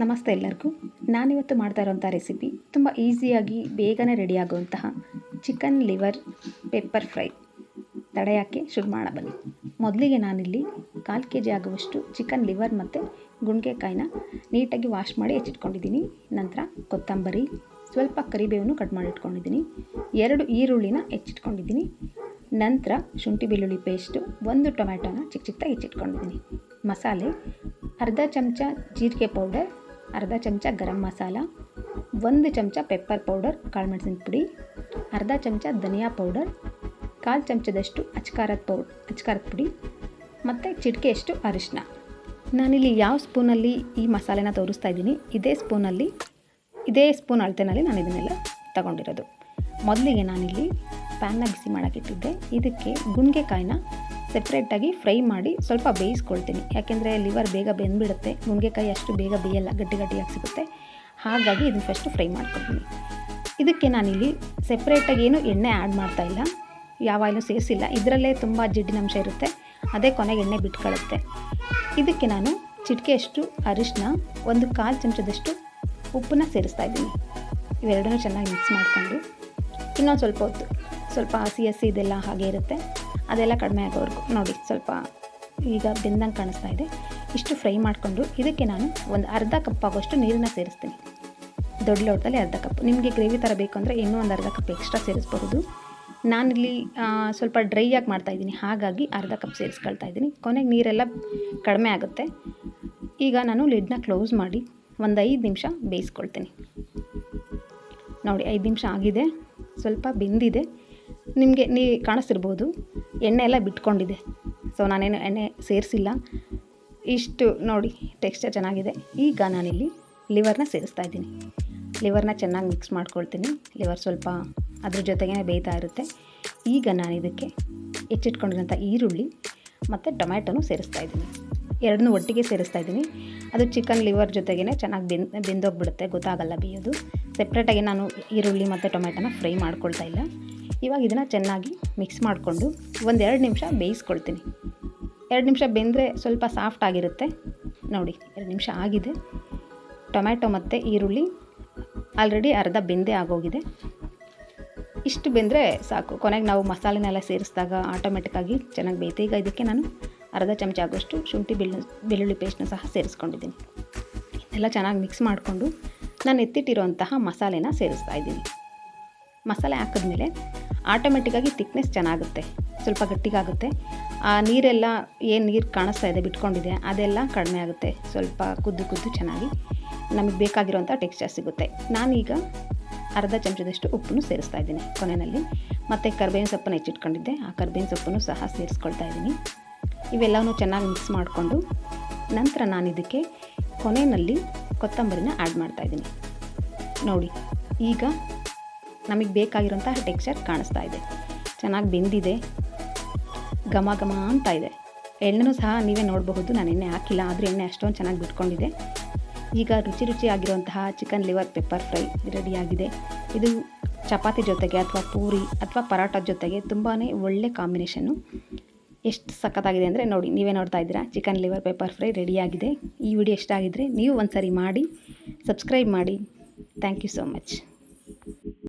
ನಮಸ್ತೆ ಎಲ್ಲರಿಗೂ. ನಾನಿವತ್ತು ಮಾಡ್ತಾ ಇರೋಂಥ ರೆಸಿಪಿ ತುಂಬ ಈಸಿಯಾಗಿ ಬೇಗನೆ ರೆಡಿಯಾಗುವಂತಹ ಚಿಕನ್ ಲಿವರ್ ಪೆಪ್ಪರ್ ಫ್ರೈ. ತಡೆಯೋಕ್ಕೆ ಶುರು ಮಾಡೋಣ ಬನ್ನಿ. ಮೊದಲಿಗೆ ನಾನಿಲ್ಲಿ 1/4 kg ಆಗುವಷ್ಟು ಚಿಕನ್ ಲಿವರ್ ಮತ್ತು ಗುಂಡ್ಗೆಕಾಯಿನ ನೀಟಾಗಿ ವಾಶ್ ಮಾಡಿ ಹೆಚ್ಚಿಟ್ಕೊಂಡಿದ್ದೀನಿ. ನಂತರ ಕೊತ್ತಂಬರಿ, ಸ್ವಲ್ಪ ಕರಿಬೇವನ್ನು ಕಟ್ ಮಾಡಿ ಇಟ್ಕೊಂಡಿದ್ದೀನಿ, 2 ಈರುಳ್ಳಿನ ಹೆಚ್ಚಿಟ್ಕೊಂಡಿದ್ದೀನಿ. ನಂತರ ಶುಂಠಿ ಬೆಳ್ಳುಳ್ಳಿ ಪೇಸ್ಟು, 1 ಟೊಮ್ಯಾಟೋನ ಚಿಕ್ಕ ಚಿಕ್ಕದಾಗಿ ಹೆಚ್ಚಿಟ್ಕೊಂಡಿದ್ದೀನಿ. ಮಸಾಲೆ ಅರ್ಧ ಚಮಚ ಜೀರಿಗೆ ಪೌಡರ್, ಅರ್ಧ ಚಮಚ ಗರಂ ಮಸಾಲ, 1 ಚಮಚ ಪೆಪ್ಪರ್ ಪೌಡರ್ ಕಾಳುಮೆಣಸಿನ ಪುಡಿ, ಅರ್ಧ ಚಮಚ ಧನಿಯಾ ಪೌಡರ್, 1/4 ಚಮಚದಷ್ಟು ಅಚ್ಕಾರದ ಪುಡಿ ಮತ್ತು ಚಿಟಿಕೆಯಷ್ಟು ಅರಿಶಿನ. ನಾನಿಲ್ಲಿ ಯಾವ ಸ್ಪೂನಲ್ಲಿ ಈ ಮಸಾಲೆನ ತೋರಿಸ್ತಾ ಇದ್ದೀನಿ, ಇದೇ ಸ್ಪೂನ್ ಅಳತೆನಲ್ಲಿ ನಾನು ಇದನ್ನೆಲ್ಲ ತಗೊಂಡಿರೋದು. ಮೊದಲಿಗೆ ನಾನಿಲ್ಲಿ ಪ್ಯಾನ್ನ ಬಿಸಿ ಮಾಡೋಕ್ಕಿಟ್ಟಿದ್ದೆ. ಇದಕ್ಕೆ ಗುಂಡ್ಗೆಕಾಯಿನ ಸೆಪ್ರೇಟಾಗಿ ಫ್ರೈ ಮಾಡಿ ಸ್ವಲ್ಪ ಬೇಯಿಸ್ಕೊಳ್ತೀನಿ. ಯಾಕೆಂದರೆ ಲಿವರ್ ಬೇಗ ಬೆಂದ್ಬಿಡುತ್ತೆ, ಗುಂಡ್ಗೆಕಾಯಿ ಅಷ್ಟು ಬೇಗ ಬೇಯಲ್ಲ, ಗಟ್ಟಿಯಾಗಿ ಸಿಗುತ್ತೆ. ಹಾಗಾಗಿ ಇದನ್ನು ಫಸ್ಟು ಫ್ರೈ ಮಾಡ್ಕೊತೀನಿ. ಇದಕ್ಕೆ ನಾನಿಲ್ಲಿ ಸೆಪ್ರೇಟಾಗಿ ಏನು ಎಣ್ಣೆ ಆ್ಯಡ್ ಮಾಡ್ತಾಯಿಲ್ಲ, ಯಾವ ಆಯಿಲು ಸೇರಿಸಿಲ್ಲ. ಇದರಲ್ಲೇ ತುಂಬ ಜಿಡ್ಡಿನಂಶ ಇರುತ್ತೆ, ಅದೇ ಕೊನೆಗೆ ಎಣ್ಣೆ ಬಿಟ್ಕೊಳ್ಳುತ್ತೆ. ಇದಕ್ಕೆ ನಾನು ಚಿಟಿಕೆಯಷ್ಟು ಅರಿಶಿನ, 1/4 ಚಮಚದಷ್ಟು ಉಪ್ಪನ್ನ ಸೇರಿಸ್ತಾ ಇದ್ದೀನಿ. ಇವೆರಡನ್ನೂ ಚೆನ್ನಾಗಿ ಮಿಕ್ಸ್ ಮಾಡಿಕೊಂಡು ಇನ್ನೊಂದು ಸ್ವಲ್ಪ ಹೊತ್ತು, ಸ್ವಲ್ಪ ಹಸಿ ಇದೆಲ್ಲ ಹಾಗೆ ಇರುತ್ತೆ, ಅದೆಲ್ಲ ಕಡಿಮೆ ಆಗೋವರೆಗೂ ನೋಡಿ ಸ್ವಲ್ಪ ಈಗ ಬೆಂದಂಗೆ ಕಾಣಿಸ್ತಾ ಇದೆ. ಇಷ್ಟು ಫ್ರೈ ಮಾಡಿಕೊಂಡು ಇದಕ್ಕೆ ನಾನು ಒಂದು ಅರ್ಧ ಕಪ್ ಆಗೋಷ್ಟು ನೀರನ್ನು ಸೇರಿಸ್ತೀನಿ. ದೊಡ್ಡ ಲೋಟದಲ್ಲಿ ಅರ್ಧ ಕಪ್. ನಿಮಗೆ ಗ್ರೇವಿ ಥರ ಬೇಕು ಅಂದರೆ ಇನ್ನೂ ಒಂದು ಅರ್ಧ ಕಪ್ ಎಕ್ಸ್ಟ್ರಾ ಸೇರಿಸ್ಬಹುದು. ನಾನಿಲ್ಲಿ ಸ್ವಲ್ಪ ಡ್ರೈ ಆಗಿ ಮಾಡ್ತಾಯಿದ್ದೀನಿ, ಹಾಗಾಗಿ ಅರ್ಧ ಕಪ್ ಸೇರಿಸ್ಕೊಳ್ತಾ ಇದ್ದೀನಿ. ಕೊನೆಗೆ ನೀರೆಲ್ಲ ಕಡಿಮೆ ಆಗುತ್ತೆ. ಈಗ ನಾನು ಲಿಡ್ನ ಕ್ಲೋಸ್ ಮಾಡಿ ಒಂದು 5 ನಿಮಿಷ ಬೇಯಿಸ್ಕೊಳ್ತೀನಿ. ನೋಡಿ 5 ನಿಮಿಷ ಆಗಿದೆ, ಸ್ವಲ್ಪ ಬೆಂದಿದೆ. ನಿಮಗೆ ಕಾಣಿಸ್ತಿರ್ಬೋದು ಎಣ್ಣೆ ಎಲ್ಲ ಬಿಟ್ಕೊಂಡಿದೆ. ಸೊ ನಾನೇನು ಎಣ್ಣೆ ಸೇರಿಸಿಲ್ಲ. ಇಷ್ಟು ನೋಡಿ ಟೆಕ್ಸ್ಚರ್ ಚೆನ್ನಾಗಿದೆ. ಈಗ ನಾನಿಲ್ಲಿ ಲಿವರ್ನ ಸೇರಿಸ್ತಾ ಇದ್ದೀನಿ. ಲಿವರ್ನ ಚೆನ್ನಾಗಿ ಮಿಕ್ಸ್ ಮಾಡ್ಕೊಳ್ತೀನಿ. ಲಿವರ್ ಸ್ವಲ್ಪ ಅದ್ರ ಜೊತೆಗೇ ಬೇಯ್ತಾ ಇರುತ್ತೆ. ಈಗ ನಾನು ಇದಕ್ಕೆ ಹೆಚ್ಚಿಟ್ಕೊಂಡಿರೋಂಥ ಈರುಳ್ಳಿ ಮತ್ತು ಟೊಮ್ಯಾಟೊನೂ ಸೇರಿಸ್ತಾ ಇದ್ದೀನಿ. ಎರಡನ್ನೂ ಒಟ್ಟಿಗೆ ಸೇರಿಸ್ತಾ ಇದ್ದೀನಿ. ಅದು ಚಿಕನ್ ಲಿವರ್ ಜೊತೆಗೇ ಚೆನ್ನಾಗಿ ಬೆಂದೋಗ್ಬಿಡುತ್ತೆ, ಗೊತ್ತಾಗಲ್ಲ ಬೇಯೋದು. ಸೆಪ್ರೇಟಾಗಿ ನಾನು ಈರುಳ್ಳಿ ಮತ್ತು ಟೊಮ್ಯಾಟೊನ ಫ್ರೈ ಮಾಡ್ಕೊಳ್ತಾ ಇಲ್ಲ. ಇವಾಗ ಇದನ್ನು ಚೆನ್ನಾಗಿ ಮಿಕ್ಸ್ ಮಾಡಿಕೊಂಡು 1-2 ನಿಮಿಷ ಬೇಯಿಸ್ಕೊಳ್ತೀನಿ. 2 ನಿಮಿಷ ಬೆಂದರೆ ಸ್ವಲ್ಪ ಸಾಫ್ಟ್ ಆಗಿರುತ್ತೆ. ನೋಡಿ 2 ನಿಮಿಷ ಆಗಿದೆ. ಟೊಮ್ಯಾಟೊ ಮತ್ತು ಈರುಳ್ಳಿ ಆಲ್ರೆಡಿ ಅರ್ಧ ಬೆಂದೇ ಆಗೋಗಿದೆ. ಇಷ್ಟು ಬೆಂದರೆ ಸಾಕು. ಕೊನೆಗೆ ನಾವು ಮಸಾಲೆನೆಲ್ಲ ಸೇರಿಸಿದಾಗ ಆಟೋಮೆಟಿಕ್ಕಾಗಿ ಚೆನ್ನಾಗಿ ಬೇಯುತ್ತೆ. ಈಗ ಇದಕ್ಕೆ ನಾನು ಅರ್ಧ ಚಮಚ ಆಗೋಷ್ಟು ಶುಂಠಿ ಬೆಳ್ಳುಳ್ಳಿ ಪೇಸ್ಟನ್ನ ಸಹ ಸೇರಿಸ್ಕೊಂಡಿದ್ದೀನಿ. ಇದೆಲ್ಲ ಚೆನ್ನಾಗಿ ಮಿಕ್ಸ್ ಮಾಡಿಕೊಂಡು ನಾನು ಎತ್ತಿಟ್ಟಿರೋಂತಹ ಮಸಾಲೆನ ಸೇರಿಸ್ತಾ ಇದ್ದೀನಿ. ಮಸಾಲೆ ಹಾಕಿದ್ಮೇಲೆ ಆಟೋಮೆಟಿಕ್ಕಾಗಿ ತಿಕ್ನೆಸ್ ಚೆನ್ನಾಗುತ್ತೆ, ಸ್ವಲ್ಪ ಗಟ್ಟಿಗಾಗುತ್ತೆ. ಆ ನೀರೆಲ್ಲ ಏನು ನೀರು ಕಾಣಿಸ್ತಾ ಇದೆ ಬಿಟ್ಕೊಂಡಿದೆ ಅದೆಲ್ಲ ಕಡಿಮೆ ಆಗುತ್ತೆ. ಸ್ವಲ್ಪ ಕುದ್ದು ಚೆನ್ನಾಗಿ ನಮಗೆ ಬೇಕಾಗಿರೋಂಥ ಟೆಕ್ಸ್ಚರ್ ಸಿಗುತ್ತೆ. ನಾನೀಗ ಅರ್ಧ ಚಮಚದಷ್ಟು ಉಪ್ಪನ್ನು ಸೇರಿಸ್ತಾ ಇದ್ದೀನಿ ಕೊನೆಯಲ್ಲಿ. ಮತ್ತು ಕರಿಬೇವಿನ ಸೊಪ್ಪನ್ನು ಹೆಚ್ಚಿಟ್ಕೊಂಡಿದ್ದೆ, ಆ ಕರಿಬೇವಿನ ಸೊಪ್ಪನ್ನು ಸಹ ಸೇರಿಸ್ಕೊಳ್ತಾ ಇದ್ದೀನಿ. ಇವೆಲ್ಲವೂ ಚೆನ್ನಾಗಿ ಮಿಕ್ಸ್ ಮಾಡಿಕೊಂಡು ನಂತರ ನಾನು ಇದಕ್ಕೆ ಕೊನೆಯಲ್ಲಿ ಕೊತ್ತಂಬರಿನ ಆ್ಯಡ್ ಮಾಡ್ತಾಯಿದ್ದೀನಿ. ನೋಡಿ ಈಗ ನಮಗೆ ಬೇಕಾಗಿರೋಂತಹ ಟೆಕ್ಸ್ಚರ್ ಕಾಣಿಸ್ತಾ ಇದೆ, ಚೆನ್ನಾಗಿ ಬೆಂದಿದೆ, ಘಮ ಅಂತ ಇದೆ. ಎಣ್ಣೆನೂ ಸಹ ನೀವೇ ನೋಡಬಹುದು, ನಾನು ಎಣ್ಣೆ ಹಾಕಿಲ್ಲ, ಆದರೂ ಎಣ್ಣೆ ಅಷ್ಟೊಂದು ಚೆನ್ನಾಗಿ ಬಿಟ್ಕೊಂಡಿದೆ. ಈಗ ರುಚಿಯಾಗಿರುವಂತಹ ಚಿಕನ್ ಲಿವರ್ ಪೆಪ್ಪರ್ ಫ್ರೈ ರೆಡಿಯಾಗಿದೆ. ಇದು ಚಪಾತಿ ಜೊತೆಗೆ ಅಥವಾ ಪೂರಿ ಅಥವಾ ಪರಾಟದ ಜೊತೆಗೆ ತುಂಬಾ ಒಳ್ಳೆ ಕಾಂಬಿನೇಷನ್ನು. ಎಷ್ಟು ಸಖತ್ತಾಗಿದೆ ಅಂದರೆ ನೋಡಿ, ನೀವೇ ನೋಡ್ತಾ ಇದ್ದೀರಾ, ಚಿಕನ್ ಲಿವರ್ ಪೆಪ್ಪರ್ ಫ್ರೈ ರೆಡಿಯಾಗಿದೆ. ಈ ವಿಡಿಯೋ ಇಷ್ಟ ಆಗಿದ್ದರೆ ನೀವು ಒಂದು ಸರಿ ಮಾಡಿ, ಸಬ್ಸ್ಕ್ರೈಬ್ ಮಾಡಿ. Thank you so much.